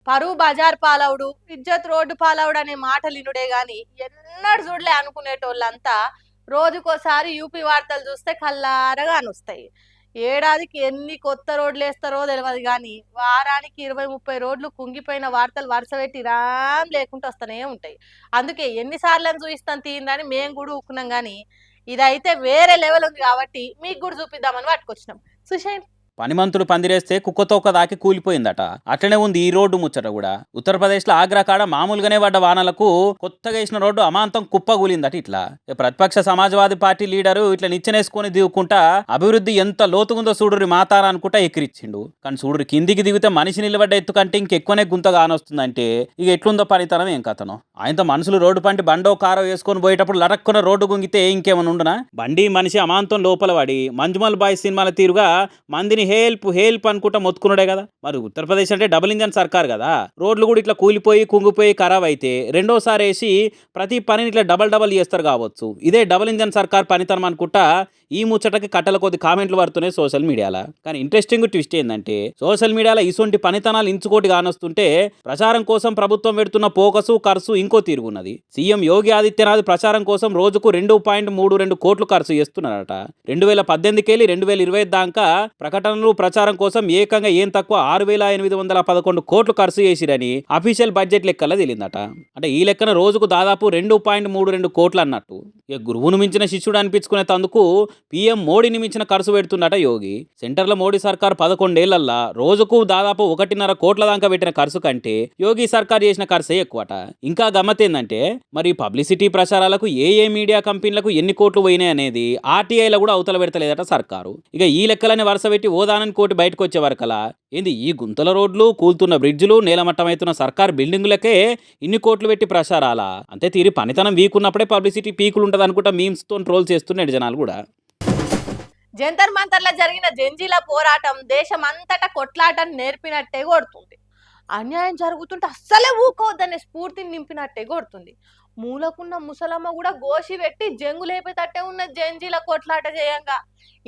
పరువు బజార్ పాలవుడు, ఇజ్జత్ రోడ్డు పాలవుడు అనే మాటలు ఇనుడే గాని ఎన్నడు చూడలే అనుకునేటోళ్ళంతా రోజుకోసారి యూపీ వార్తలు చూస్తే కల్లారగా అనుస్తాయి. ఏడాదికి ఎన్ని కొత్త రోడ్లు వేస్తారో తెలియదు కానీ వారానికి 20-30 రోడ్లు కుంగిపోయిన వార్తలు వరుస పెట్టి రామ్ లేకుండా వస్తూనే ఉంటాయి. అందుకే ఎన్నిసార్లు చూపిస్తాను తీయండి మేము కూడా ఊకున్నాం కానీ ఇదైతే వేరే లెవెల్ ఉంది కాబట్టి మీకు కూడా చూపిద్దామని పట్టుకొచ్చినాం. సుషేన్ పనిమంతులు పందిరేస్తే కుక్కతోక దాకి కూలిపోయిందట. అట్లనే ఉంది ఈ రోడ్డు ముచ్చట కూడా. ఉత్తరప్రదేశ్లో ఆగ్రా కాడ మామూలుగానే పడ్డ వానలకు కొత్తగా వేసిన రోడ్డు అమాంతం కుప్పగూలిందట. ఇట్లా ప్రతిపక్ష సమాజ్వాదీ పార్టీ లీడరు ఇట్లా నిచ్చెనేసుకొని దిగుకుంటా అభివృద్ధి ఎంత లోతుగుందో చూడురి మాతారా అనుకుంటా ఎక్కిరిచ్చిండు. కానీ చూడురి కిందికి దిగితే మనిషి నిలబడ్డ ఎత్తు కంటే ఇంకెక్కువనే గుంతగా ఆనొస్తుందంటే ఇక ఎట్లుందో పనితనం ఏం కథనో. ఆయనతో మనుషులు రోడ్డు పంటి బండో కారో వేసుకొని పోయేటప్పుడు లటక్కున రోడ్డు గుంగితే ఇంకేమైనా ఉండనా? బండి మనిషి అమాంతం లోపల పడి మంజుమల్ బాయ్ సినిమాల తీరుగా మందిని హెల్ప్ హెల్ప్ అనుకుంటా మొత్తుకున్నాడే కదా. మరి ఉత్తరప్రదేశ్ అంటే డబుల్ ఇంజన్ సర్కార్ కదా. రోడ్లు కూడా ఇట్లా కూలిపోయి కుంగిపోయి ఖరాబ్ అయితే రెండోసారి వేసి ప్రతి పనిని ఇట్లా డబల్ చేస్తారు కావచ్చు. ఇదే డబుల్ ఇంజన్ సర్కార్ పనితనం అనుకుంటా ఈ ముచ్చటకి కట్టల కొద్ది కామెంట్లు పడుతున్నాయి సోషల్ మీడియాలో. కానీ ఇంట్రెస్టింగ్ ట్విస్ట్ ఏంటంటే సోషల్ మీడియాలో ఇటువంటి పనితనాలు ఇంచుకోటి కానొస్తుంటే ప్రచారం కోసం ప్రభుత్వం పెడుతున్న ఫోకసు ఖర్చు ఇంకో తీరుగున్నది. సీఎం యోగి ఆదిత్యనాథ్ ప్రచారం కోసం రోజుకు 2.32 కోట్లు ఖర్చు చేస్తున్నారట. 2018 2020 దాకా ప్రకటనలు ప్రచారం కోసం ఏకంగా ఏం తక్కువ 6,811 కోట్లు ఖర్చు చేసిరని అఫీషియల్ బడ్జెట్ లెక్కల తేలిందట. అంటే ఈ లెక్కన రోజుకు దాదాపు 2.32 కోట్లు అన్నట్టు. ఇక గురువును మించిన శిష్యుడు అనిపించుకునే తందుకు పీఎం మోడీని మించిన ఖర్చు పెడుతున్నట యోగి. సెంటర్లో మోడీ సర్కార్ 11 ఏళ్లల్లా రోజుకు దాదాపు 1.5 కోట్ల దాకా పెట్టిన ఖర్చు కంటే యోగి సర్కార్ చేసిన ఖర్చే ఎక్కువట. ఇంకా గమ్మత్ ఏందంటే మరి పబ్లిసిటీ ప్రచారాలకు ఏ మీడియా కంపెనీలకు ఎన్ని కోట్లు పోయినాయి అనేది ఆర్టీఐలో కూడా అవతల పెడతలేదట సర్కారు. ఇక ఈ లెక్కలని వరుస పెట్టి ఓదానని కోటి బయటకు వచ్చే వరకలా ఏంది ఈ గుంతల రోడ్లు, కూల్తున్న బ్రిడ్జులు, నేలమట్టమవుతున్న సర్కార్ బిల్డింగులకే ఇన్ని కోట్లు పెట్టి ప్రచారాలా? అంతే తీరి పనితనం వీకున్నప్పుడే పబ్లిసిటీ పీకులు ఉంటుంది అనుకుంటా మీమ్స్ తో ట్రోల్ చేస్తున్నాడు జనాలు కూడా. జంతర్ మంతర్లో జరిగిన జంజీల పోరాటం దేశమంతటా కొట్లాటను నేర్పినట్టే కొడుతుంది. అన్యాయం జరుగుతుంటే అస్సలే ఊకోవద్దనే స్ఫూర్తిని నింపినట్టే కొడుతుంది. మూలకున్న ముసలమ్మ కూడా గోషి పెట్టి జంగు లేపేటట్టే ఉన్న జంజీల కొట్లాట చేయంగా.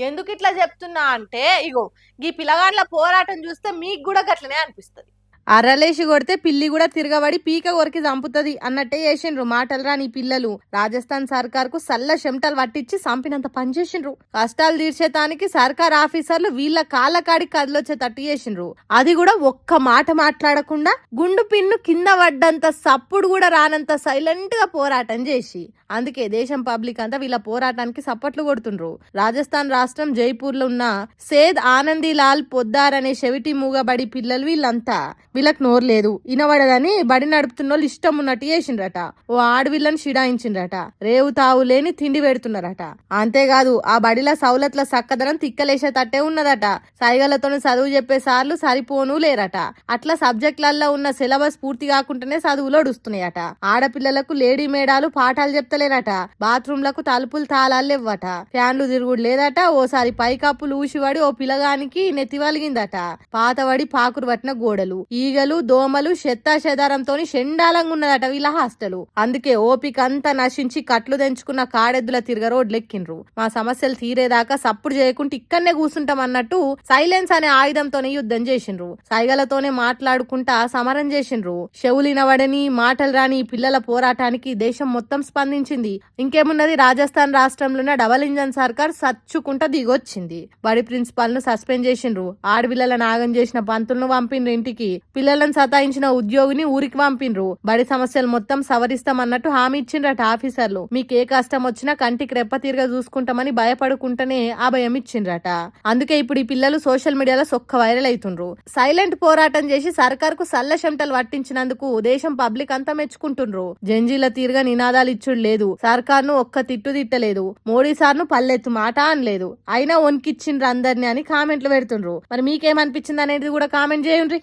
ఎందుకు ఇట్లా చెప్తున్నా అంటే ఇగో ఈ పిల్లగాండ్ల పోరాటం చూస్తే మీకు కూడా గట్లనే అనిపిస్తుంది. అరలేసి కొడితే పిల్లి కూడా తిరగబడి పీక కొరికి చంపుతుంది అన్నట్టే చేసిండ్రు మాటలు రాని పిల్లలు. రాజస్థాన్ సర్కార్ కు సల్ల చెమటలు పట్టించి చంపినంత పని చేసిండ్రు. కష్టాలు తీర్చేతానికి సర్కార్ ఆఫీసర్లు వీళ్ళ కాళ్ళ కాడికి కదిలొచ్చేటట్టు చేసిండ్రు. అది కూడా ఒక్క మాట మాట్లాడకుండా గుండు పిన్ను కింద పడ్డంత సప్పుడు కూడా రానంత సైలెంట్ గా పోరాటం చేసి అందుకే దేశం పబ్లిక్ అంతా వీళ్ళ పోరాటానికి సప్పట్లు కొడుతుండ్రు. రాజస్థాన్ రాష్ట్రం జైపూర్ లో ఉన్న సేద్ ఆనందీలాల్ పొద్దార్ అనే చెవిటి మూగబడి పిల్లలు వీళ్ళంతా. వీళ్ళకి నోరు లేదు, ఇనబడదని బడి నడుపుతున్న వాళ్ళు ఇష్టం ఉన్నట్టు చేసిండ్రట. ఓ ఆడవిళ్ళని షిడాయించిండ్రట. రేవు తావు లేని తిండి పెడుతున్నారట. అంతేకాదు ఆ బడిలో సౌలత్ల సక్కదనం తిక్కలేసేటట్టే ఉన్నదట. సైగలతో చదువు చెప్పే సార్లు సరిపోను లేరట. అట్లా సబ్జెక్టులలో ఉన్న సిలబస్ పూర్తి కాకుండానే చదువులు ఒడుస్తున్నాయట. ఆడపిల్లలకు లేడీ మేడాలు పాఠాలు చెప్తలేరట. బాత్రూంలకు తలుపులు తాళాలు ఇవ్వట. ఫ్యాన్లు తిరుగుడు లేదట. ఓసారి పైకప్పులు ఊసివాడి ఓ పిల్లగానికి నెత్తి వలిగిందట. పాతవడి పాకురు పట్టిన గోడలు, ఈగలు, దోమలు, చెత్తాచెదారంతో షెండాలంగా ఉన్నదట వీళ్ళ హాస్టల్. అందుకే ఓపిక అంతా నశించి కట్లు తెంచుకున్న కాడెద్దుల తిరగ రోడ్లెక్కిండ్రు. మా సమస్యలు తీరేదాకా సప్పుడు చేయకుండా ఇక్కడనే కూర్చుంటాం అన్నట్టు సైలెన్స్ అనే ఆయుధంతోనే యుద్ధం చేసిండ్రు. సైగలతోనే మాట్లాడుకుంటా సమరం చేసిండ్రు. చెవులినవడని మాటలు రాని పిల్లల పోరాటానికి దేశం మొత్తం స్పందించింది. ఇంకేమున్నది, రాజస్థాన్ రాష్ట్రంలోనే డబల్ ఇంజన్ సర్కార్ సచ్చుకుంటా దిగొచ్చింది. బడి ప్రిన్సిపాల్ ను సస్పెండ్ చేసిండ్రు. ఆడపిల్లల నాగం చేసిన పంతులను పంపిండ్రు ఇంటికి. పిల్లలను సతాయించిన ఉద్యోగిని ఊరికి పంపిండ్రు. బడి సమస్యలు మొత్తం సవరిస్తామన్నట్టు హామీ ఇచ్చిండ్రట ఆఫీసర్లు. మీకు ఏ కష్టం వచ్చినా కంటికి రెప్ప తీరుగా చూసుకుంటామని భయపడుకుంటేనే ఆ భయం ఇచ్చిండ్రట. అందుకే ఇప్పుడు ఈ పిల్లలు సోషల్ మీడియాలో సొక్క వైరల్ అవుతుండ్రు. సైలెంట్ పోరాటం చేసి సర్కార్ కు సల్ల చెమటలు పట్టించినందుకు దేశం పబ్లిక్ అంతా మెచ్చుకుంటుండ్రు. జంజీల తీరుగా నినాదాలు ఇచ్చుడు లేదు. సర్కార్ ను ఒక్క తిట్టు తిట్టలేదు. మోడీ సార్ ను పల్లెత్తు మాట అనలేదు. అయినా వణికిచ్చిండ్రు అందరిని అని కామెంట్లు పెడుతుండ్రు. మరి మీకేమనిపించింది అనేది కూడా కామెంట్ చేయండి.